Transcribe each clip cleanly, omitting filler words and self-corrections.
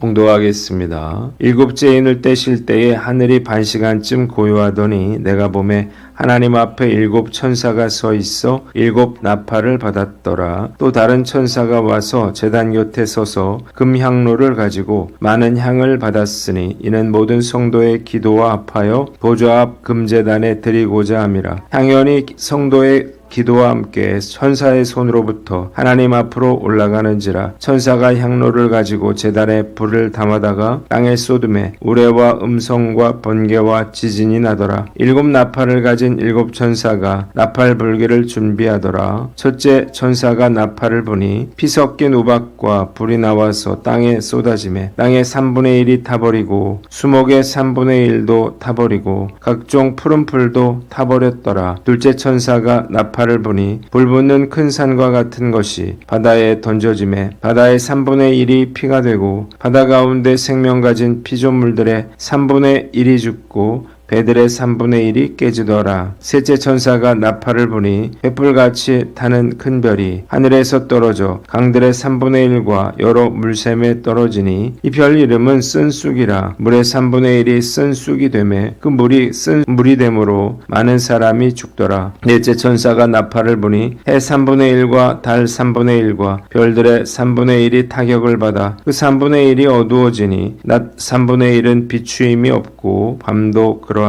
봉독하겠습니다. 일곱째 인을 떼실 때에 하늘이 반시간쯤 고요하더니 내가 보매 하나님 앞에 일곱 천사가 서 있어 일곱 나팔을 받았더라. 또 다른 천사가 와서 제단 곁에 서서 금향로를 가지고 많은 향을 받았으니 이는 모든 성도의 기도와 합하여 보좌 앞 금제단에 드리고자 함이라. 향연이 성도의 기도와 함께 천사의 손으로부터 하나님 앞으로 올라가는지라. 천사가 향로를 가지고 제단에 불을 담아다가 땅에 쏟음에 우레와 음성과 번개와 지진이 나더라. 일곱 나팔을 가진 일곱 천사가 나팔 불기를 준비하더라. 첫째 천사가 나팔을 부니 피 섞인 우박과 불이 나와서 땅에 쏟아지매 땅의 3분의 1이 타버리고 수목의 3분의 1도 타버리고 각종 푸른 풀도 타버렸더라. 둘째 천사가 나팔을 보니 불붙는 큰 산과 같은 것이 바다에 던져지매 바다의 3분의 1이 피가 되고 바다 가운데 생명 가진 피조물들의 3분의 1이 죽고 배들의 3분의 1이 깨지더라. 셋째 천사가 나팔을 부니 횃불같이 타는 큰 별이 하늘에서 떨어져 강들의 3분의 1과 여러 물샘에 떨어지니 이 별 이름은 쓴 쑥이라. 물의 3분의 1이 쓴 쑥이 되매 그 물이 쓴 물이 되므로 많은 사람이 죽더라. 넷째 천사가 나팔을 부니 해 3분의 1과 달 3분의 1과 별들의 3분의 1이 타격을 받아 그 3분의 1이 어두워지니 낮 3분의 1은 비추임이 없고 밤도 그러하더라.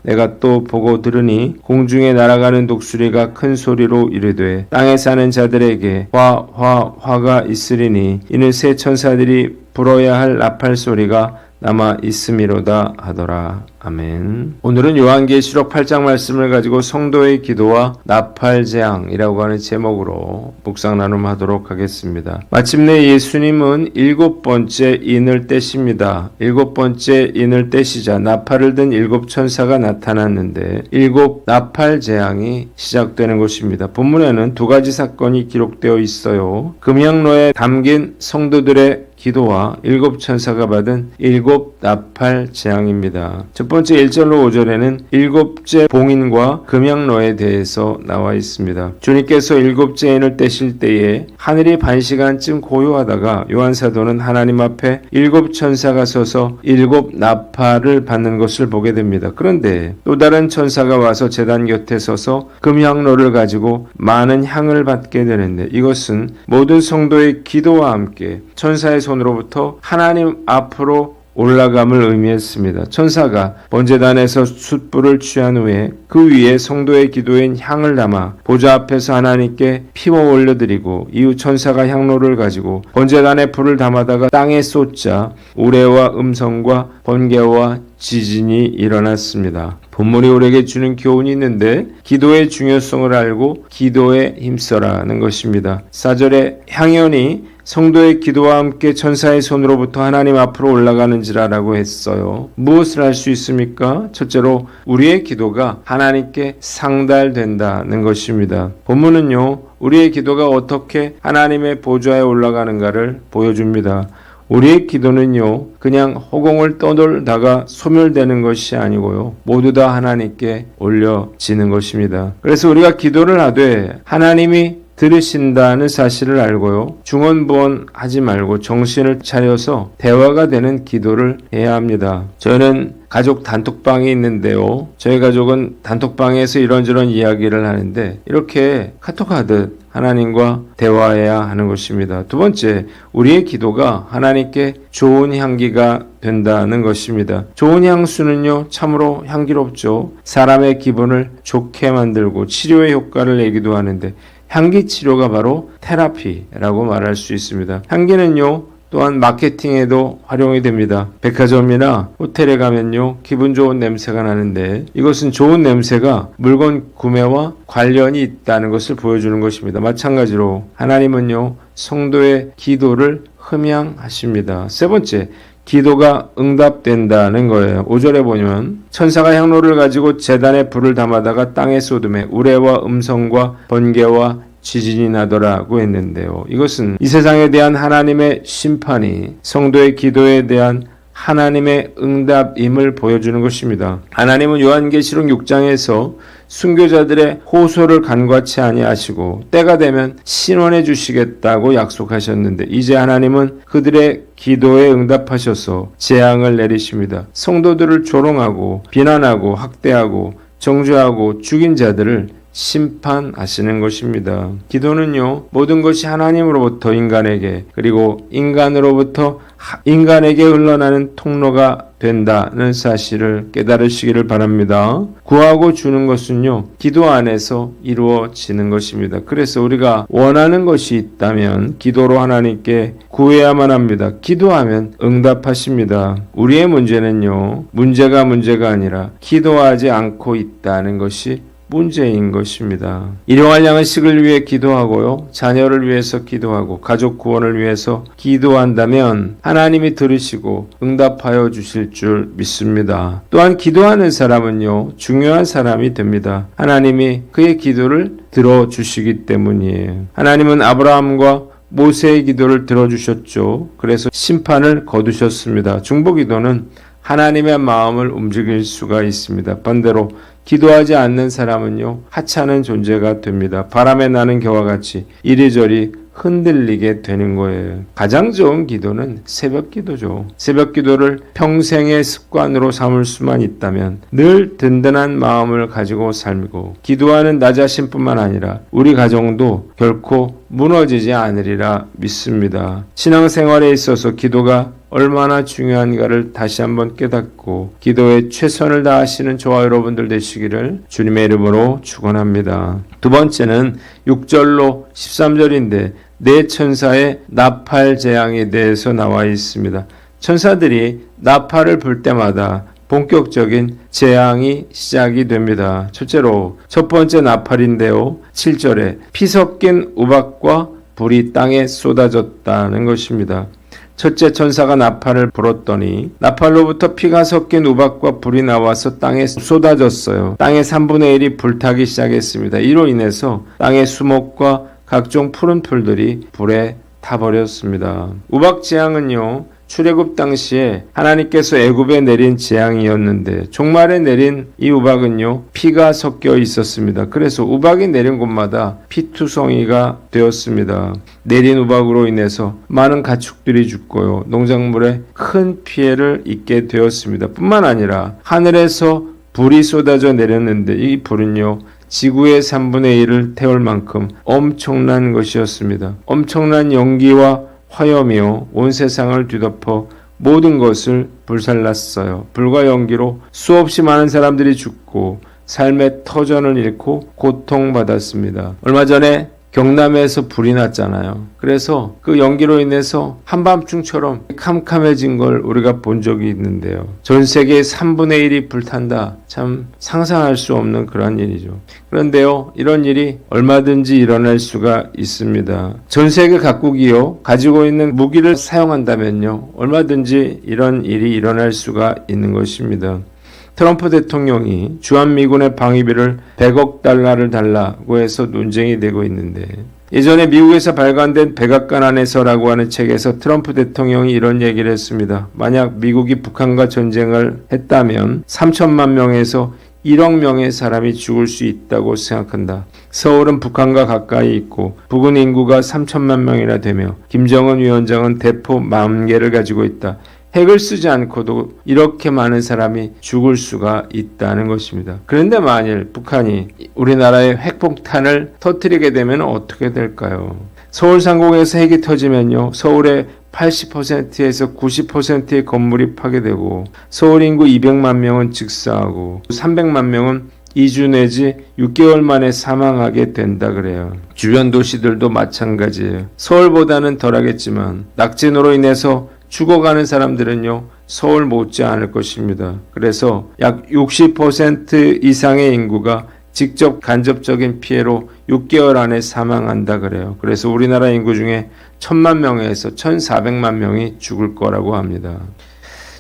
내가 또 보고 들으니 공중에 날아가는 독수리가 큰 소리로 이르되 땅에 사는 자들에게 화가 있으리니 이는 새 천사들이 불어야 할 나팔 소리가 남아 있음이로다 하더라. 아멘. 오늘은 요한계시록 8장 말씀을 가지고 성도의 기도와 나팔재앙이라고 하는 제목으로 묵상 나눔하도록 하겠습니다. 마침내 예수님은 일곱 번째 인을 떼십니다. 일곱 번째 인을 떼시자 나팔을 든 일곱 천사가 나타났는데 일곱 나팔재앙이 시작되는 것입니다. 본문에는 두 가지 사건이 기록되어 있어요. 금향로에 담긴 성도들의 기도와 일곱 천사가 받은 일곱 나팔 재앙입니다. 첫 번째 1절로 5절에는 일곱째 봉인과 금향로에 대해서 나와 있습니다. 주님께서 일곱째 인을 떼실 때에 하늘이 반시간쯤 고요하다가 요한사도는 하나님 앞에 일곱 천사가 서서 일곱 나팔을 받는 것을 보게 됩니다. 그런데 또 다른 천사가 와서 제단 곁에 서서 금향로를 가지고 많은 향을 받게 되는데 이것은 모든 성도의 기도와 함께 천사의 손으로부터 하나님 앞으로 올라감을 의미했습니다. 천사가 번제단에서 숯불을 취한 후에 그 위에 성도의 기도인 향을 담아 보좌 앞에서 하나님께 피워 올려드리고 이후 천사가 향로를 가지고 번제단에 불을 담아다가 땅에 쏟자 우레와 음성과 번개와 지진이 일어났습니다. 본문이 우리에게 주는 교훈이 있는데 기도의 중요성을 알고 기도에 힘써라는 것입니다. 4절에 향연이 성도의 기도와 함께 천사의 손으로부터 하나님 앞으로 올라가는지라라고 했어요. 무엇을 할 수 있습니까? 첫째로 우리의 기도가 하나님께 상달된다는 것입니다. 본문은요, 우리의 기도가 어떻게 하나님의 보좌에 올라가는가를 보여줍니다. 우리의 기도는요, 그냥 허공을 떠돌다가 소멸되는 것이 아니고요, 모두 다 하나님께 올려지는 것입니다. 그래서 우리가 기도를 하되 하나님이 들으신다는 사실을 알고요, 중언부언하지 말고 정신을 차려서 대화가 되는 기도를 해야 합니다. 저는 가족 단톡방이 있는데요, 저희 가족은 단톡방에서 이런저런 이야기를 하는데 이렇게 카톡하듯 하나님과 대화해야 하는 것입니다. 두 번째, 우리의 기도가 하나님께 좋은 향기가 된다는 것입니다. 좋은 향수는요, 참으로 향기롭죠. 사람의 기분을 좋게 만들고 치료의 효과를 내기도 하는데 향기 치료가 바로 테라피라고 말할 수 있습니다. 향기는요, 또한 마케팅에도 활용이 됩니다. 백화점이나 호텔에 가면요, 기분 좋은 냄새가 나는데 이것은 좋은 냄새가 물건 구매와 관련이 있다는 것을 보여주는 것입니다. 마찬가지로 하나님은요, 성도의 기도를 흠양하십니다. 세 번째, 기도가 응답된다는 거예요. 5절에 보면 천사가 향로를 가지고 제단에 불을 담아다가 땅에 쏟음에 우레와 음성과 번개와 지진이 나더라고 했는데요. 이것은 이 세상에 대한 하나님의 심판이 성도의 기도에 대한 하나님의 응답임을 보여주는 것입니다. 하나님은 요한계시록 6장에서 순교자들의 호소를 간과치 아니하시고 때가 되면 신원해 주시겠다고 약속하셨는데 이제 하나님은 그들의 기도에 응답하셔서 재앙을 내리십니다. 성도들을 조롱하고 비난하고 학대하고 정죄하고 죽인 자들을 심판하시는 것입니다. 기도는요, 모든 것이 하나님으로부터 인간에게 그리고 인간으로부터 인간에게 흘러나는 통로가 된다는 사실을 깨달으시기를 바랍니다. 구하고 주는 것은요, 기도 안에서 이루어지는 것입니다. 그래서 우리가 원하는 것이 있다면 기도로 하나님께 구해야만 합니다. 기도하면 응답하십니다. 우리의 문제는요, 문제가 아니라 기도하지 않고 있다는 것이 문제인 것입니다. 일용할 양식을 위해 기도하고요, 자녀를 위해서 기도하고 가족 구원을 위해서 기도한다면 하나님이 들으시고 응답하여 주실 줄 믿습니다. 또한 기도하는 사람은요, 중요한 사람이 됩니다. 하나님이 그의 기도를 들어주시기 때문이에요. 하나님은 아브라함과 모세의 기도를 들어주셨죠. 그래서 심판을 거두셨습니다. 중보기도는 하나님의 마음을 움직일 수가 있습니다. 반대로 기도하지 않는 사람은요, 하찮은 존재가 됩니다. 바람에 나는 겨와 같이 이리저리 흔들리게 되는 거예요. 가장 좋은 기도는 새벽 기도죠. 새벽 기도를 평생의 습관으로 삼을 수만 있다면 늘 든든한 마음을 가지고 살고 기도하는 나 자신뿐만 아니라 우리 가정도 결코 무너지지 않으리라 믿습니다. 신앙생활에 있어서 기도가 얼마나 중요한가를 다시 한번 깨닫고 기도에 최선을 다하시는 저와 여러분들 되시기를 주님의 이름으로 축원합니다. 두 번째는 6절로 13절인데 네 천사의 나팔 재앙에 대해서 나와 있습니다. 천사들이 나팔을 불 때마다 본격적인 재앙이 시작이 됩니다. 첫째로 첫 번째 나팔인데요. 7절에 피 섞인 우박과 불이 땅에 쏟아졌다는 것입니다. 첫째 천사가 나팔을 불었더니 나팔로부터 피가 섞인 우박과 불이 나와서 땅에 쏟아졌어요. 땅의 3분의 1이 불타기 시작했습니다. 이로 인해서 땅의 수목과 각종 푸른 풀들이 불에 타버렸습니다. 우박 재앙은요, 출애굽 당시에 하나님께서 애굽에 내린 재앙이었는데 종말에 내린 이 우박은요, 피가 섞여 있었습니다. 그래서 우박이 내린 곳마다 피투성이가 되었습니다. 내린 우박으로 인해서 많은 가축들이 죽고요, 농작물에 큰 피해를 입게 되었습니다. 뿐만 아니라 하늘에서 불이 쏟아져 내렸는데 이 불은요, 지구의 3분의 1을 태울 만큼 엄청난 것이었습니다. 엄청난 연기와 화염이요, 온 세상을 뒤덮어 모든 것을 불살랐어요. 불과 연기로 수없이 많은 사람들이 죽고 삶의 터전을 잃고 고통받았습니다. 얼마 전에 경남에서 불이 났잖아요. 그래서 그 연기로 인해서 한밤중처럼 캄캄해진 걸 우리가 본 적이 있는데요. 전 세계의 3분의 1이 불탄다. 참 상상할 수 없는 그런 일이죠. 그런데요, 이런 일이 얼마든지 일어날 수가 있습니다. 전 세계 각국이요, 가지고 있는 무기를 사용한다면요, 얼마든지 이런 일이 일어날 수가 있는 것입니다. 트럼프 대통령이 주한미군의 방위비를 100억 달러를 달라고 해서 논쟁이 되고 있는데, 예전에 미국에서 발간된 백악관 안에서라고 하는 책에서 트럼프 대통령이 이런 얘기를 했습니다. 만약 미국이 북한과 전쟁을 했다면 3천만 명에서 1억 명의 사람이 죽을 수 있다고 생각한다. 서울은 북한과 가까이 있고 부근 인구가 3천만 명이나 되며 김정은 위원장은 대포 10,000개를 가지고 있다. 핵을 쓰지 않고도 이렇게 많은 사람이 죽을 수가 있다는 것입니다. 그런데 만일 북한이 우리나라의 핵폭탄을 터뜨리게 되면 어떻게 될까요? 서울 상공에서 핵이 터지면요, 서울의 80%에서 90%의 건물이 파괴되고 서울 인구 200만 명은 직사하고 300만 명은 2주 내지 6개월 만에 사망하게 된다 그래요. 주변 도시들도 마찬가지예요. 서울보다는 덜하겠지만 낙진으로 인해서 죽어가는 사람들은요, 서울 못지 않을 것입니다. 그래서 약 60% 이상의 인구가 직접 간접적인 피해로 6개월 안에 사망한다 그래요. 그래서 우리나라 인구 중에 1,000만 명에서 1,400만 명이 죽을 거라고 합니다.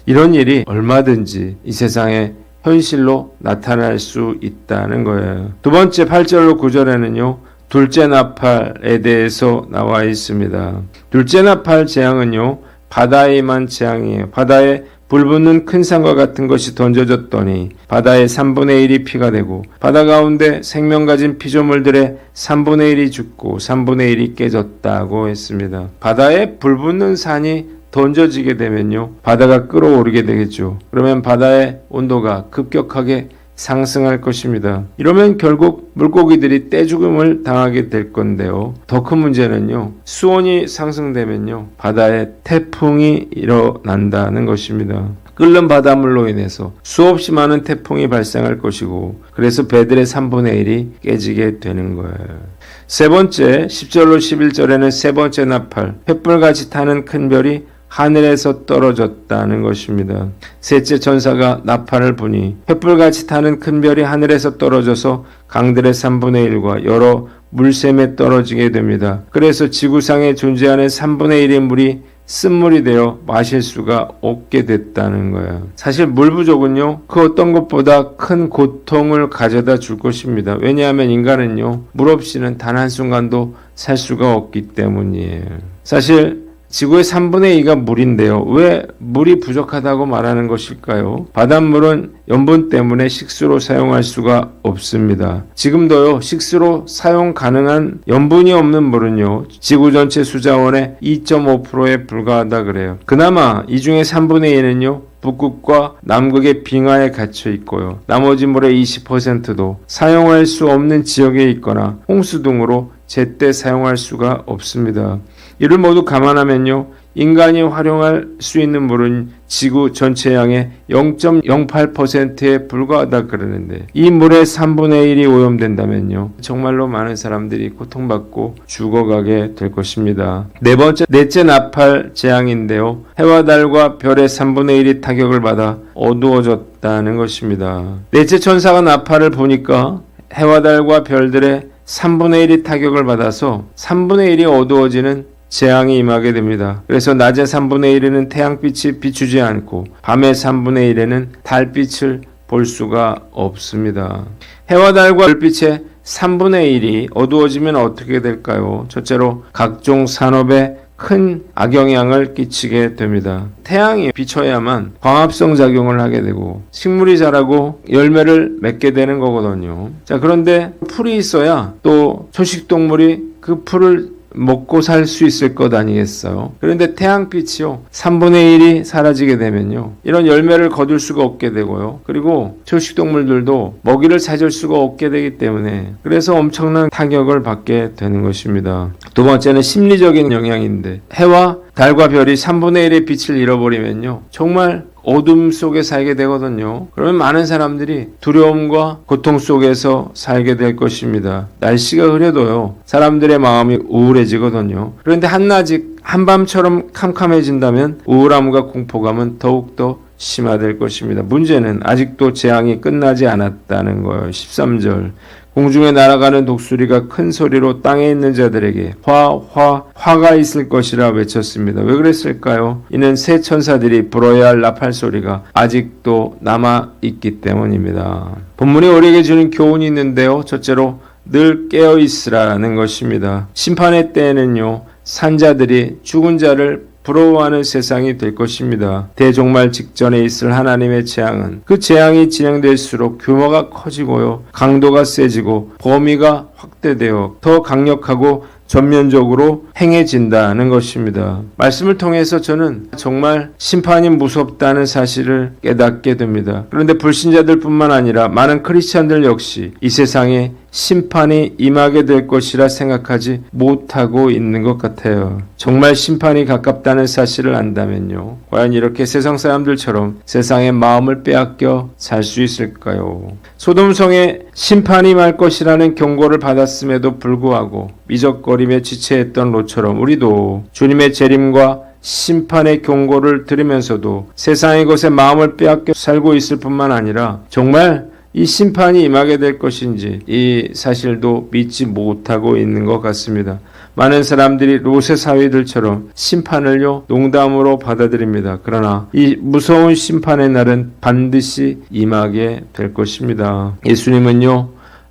이런 일이 얼마든지 이 세상에 현실로 나타날 수 있다는 거예요. 두 번째 8절로 9절에는요, 둘째 나팔에 대해서 나와 있습니다. 둘째 나팔 재앙은요, 바다에만 재앙이에요. 바다에 불붙는 큰 산과 같은 것이 던져졌더니 바다의 3분의 1이 피가 되고 바다 가운데 생명 가진 피조물들의 3분의 1이 죽고 3분의 1이 깨졌다고 했습니다. 바다에 불붙는 산이 던져지게 되면요, 바다가 끓어오르게 되겠죠. 그러면 바다의 온도가 급격하게 상승할 것입니다. 이러면 결국 물고기들이 떼죽음을 당하게 될 건데요. 더 큰 문제는요, 수온이 상승되면요, 바다에 태풍이 일어난다는 것입니다. 끓는 바닷물로 인해서 수없이 많은 태풍이 발생할 것이고, 그래서 배들의 3분의 1이 깨지게 되는 거예요. 세 번째, 10절로 11절에는 세 번째 나팔, 횃불같이 타는 큰 별이 하늘에서 떨어졌다는 것입니다. 셋째 천사가 나팔을 부니 횃불같이 타는 큰 별이 하늘에서 떨어져서 강들의 3분의 1과 여러 물샘에 떨어지게 됩니다. 그래서 지구상에 존재하는 3분의 1의 물이 쓴물이 되어 마실 수가 없게 됐다는 거예요. 사실 물 부족은요, 그 어떤 것보다 큰 고통을 가져다 줄 것입니다. 왜냐하면 인간은요, 물 없이는 단 한순간도 살 수가 없기 때문이에요. 사실 지구의 3분의 2가 물인데요. 왜 물이 부족하다고 말하는 것일까요? 바닷물은 염분 때문에 식수로 사용할 수가 없습니다. 지금도요, 식수로 사용 가능한 염분이 없는 물은요, 지구 전체 수자원의 2.5%에 불과하다 그래요. 그나마 이 중에 3분의 2는요, 북극과 남극의 빙하에 갇혀 있고요. 나머지 물의 20%도 사용할 수 없는 지역에 있거나 홍수 등으로 제때 사용할 수가 없습니다. 이를 모두 감안하면요, 인간이 활용할 수 있는 물은 지구 전체 양의 0.08%에 불과하다 그러는데, 이 물의 3분의 1이 오염된다면요, 정말로 많은 사람들이 고통받고 죽어가게 될 것입니다. 넷째 나팔 재앙인데요, 해와 달과 별의 3분의 1이 타격을 받아 어두워졌다는 것입니다. 넷째 천사가 나팔을 보니까 해와 달과 별들의 3분의 1이 타격을 받아서 3분의 1이 어두워지는 재앙이 임하게 됩니다. 그래서 낮의 3분의 1에는 태양빛이 비추지 않고 밤의 3분의 1에는 달빛을 볼 수가 없습니다. 해와 달과 별빛의 3분의 1이 어두워지면 어떻게 될까요? 첫째로 각종 산업에 큰 악영향을 끼치게 됩니다. 태양이 비춰야만 광합성 작용을 하게 되고 식물이 자라고 열매를 맺게 되는 거거든요. 자, 그런데 풀이 있어야 또 초식동물이 그 풀을 먹고 살 수 있을 것 아니겠어요? 그런데 태양빛이요, 3분의 1이 사라지게 되면요, 이런 열매를 거둘 수가 없게 되고요, 그리고 초식동물들도 먹이를 찾을 수가 없게 되기 때문에 그래서 엄청난 타격을 받게 되는 것입니다. 두 번째는 심리적인 영향인데, 해와 달과 별이 3분의 1의 빛을 잃어버리면요, 정말 어둠 속에 살게 되거든요. 그러면 많은 사람들이 두려움과 고통 속에서 살게 될 것입니다. 날씨가 흐려도요, 사람들의 마음이 우울해지거든요. 그런데 한낮이 한밤처럼 캄캄해진다면 우울함과 공포감은 더욱더 심화될 것입니다. 문제는 아직도 재앙이 끝나지 않았다는 거예요. 13절. 공중에 날아가는 독수리가 큰 소리로 땅에 있는 자들에게 화가 있을 것이라 외쳤습니다. 왜 그랬을까요? 이는 새 천사들이 불어야 할 나팔 소리가 아직도 남아있기 때문입니다. 본문이 우리에게 주는 교훈이 있는데요. 첫째로 늘 깨어있으라는 것입니다. 심판의 때에는요, 산자들이 죽은 자를 부러워하는 세상이 될 것입니다. 대종말 직전에 있을 하나님의 재앙은 그 재앙이 진행될수록 규모가 커지고요, 강도가 세지고 범위가 확대되어 더 강력하고 전면적으로 행해진다는 것입니다. 말씀을 통해서 저는 정말 심판이 무섭다는 사실을 깨닫게 됩니다. 그런데 불신자들 뿐만 아니라 많은 크리스찬들 역시 이 세상에 심판이 임하게 될 것이라 생각하지 못하고 있는 것 같아요. 정말 심판이 가깝다는 사실을 안다면요, 과연 이렇게 세상 사람들처럼 세상의 마음을 빼앗겨 살 수 있을까요? 소돔성에 심판이 말 것이라는 경고를 받았음에도 불구하고 미적거리며 지체했던 롯처럼 우리도 주님의 재림과 심판의 경고를 들으면서도 세상의 것에 마음을 빼앗겨 살고 있을 뿐만 아니라 정말 이 심판이 임하게 될 것인지 이 사실도 믿지 못하고 있는 것 같습니다. 많은 사람들이 롯의 사위들처럼 심판을요, 농담으로 받아들입니다. 그러나 이 무서운 심판의 날은 반드시 임하게 될 것입니다. 예수님은요,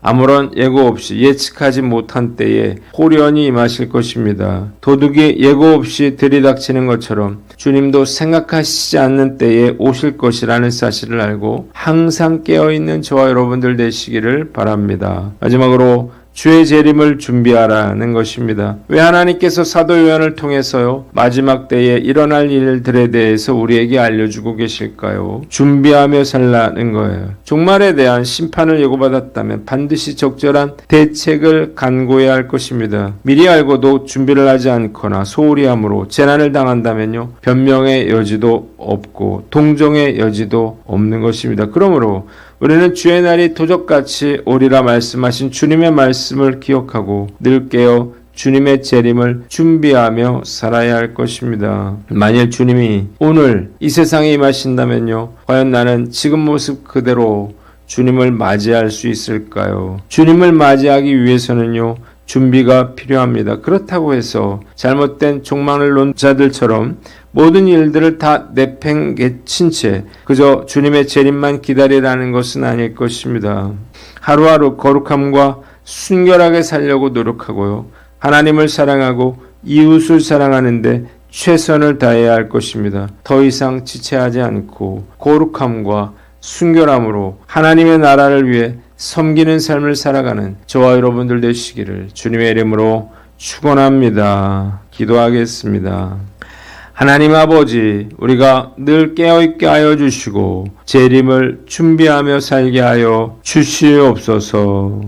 아무런 예고 없이 예측하지 못한 때에 호련히 임하실 것입니다. 도둑이 예고 없이 들이닥치는 것처럼 주님도 생각하시지 않는 때에 오실 것이라는 사실을 알고 항상 깨어있는 저와 여러분들 되시기를 바랍니다. 마지막으로 주의 재림을 준비하라는 것입니다. 왜 하나님께서 사도 요한을 통해서요 마지막 때에 일어날 일들에 대해서 우리에게 알려주고 계실까요? 준비하며 살라는 거예요. 종말에 대한 심판을 예고받았다면 반드시 적절한 대책을 간구해야 할 것입니다. 미리 알고도 준비를 하지 않거나 소홀히 함으로 재난을 당한다면요 변명의 여지도 없고 동정의 여지도 없는 것입니다. 그러므로 우리는 주의 날이 도적같이 오리라 말씀하신 주님의 말씀을 기억하고 늘 깨어 주님의 재림을 준비하며 살아야 할 것입니다. 만일 주님이 오늘 이 세상에 임하신다면요 과연 나는 지금 모습 그대로 주님을 맞이할 수 있을까요? 주님을 맞이하기 위해서는요 준비가 필요합니다. 그렇다고 해서 잘못된 종말을 논 자들처럼 모든 일들을 다 내팽개친 채 그저 주님의 재림만 기다리라는 것은 아닐 것입니다. 하루하루 거룩함과 순결하게 살려고 노력하고요. 하나님을 사랑하고 이웃을 사랑하는데 최선을 다해야 할 것입니다. 더 이상 지체하지 않고 거룩함과 순결함으로 하나님의 나라를 위해 섬기는 삶을 살아가는 저와 여러분들 되시기를 주님의 이름으로 축원합니다. 기도하겠습니다. 하나님 아버지, 우리가 늘 깨어있게 하여 주시고 재림을 준비하며 살게 하여 주시옵소서.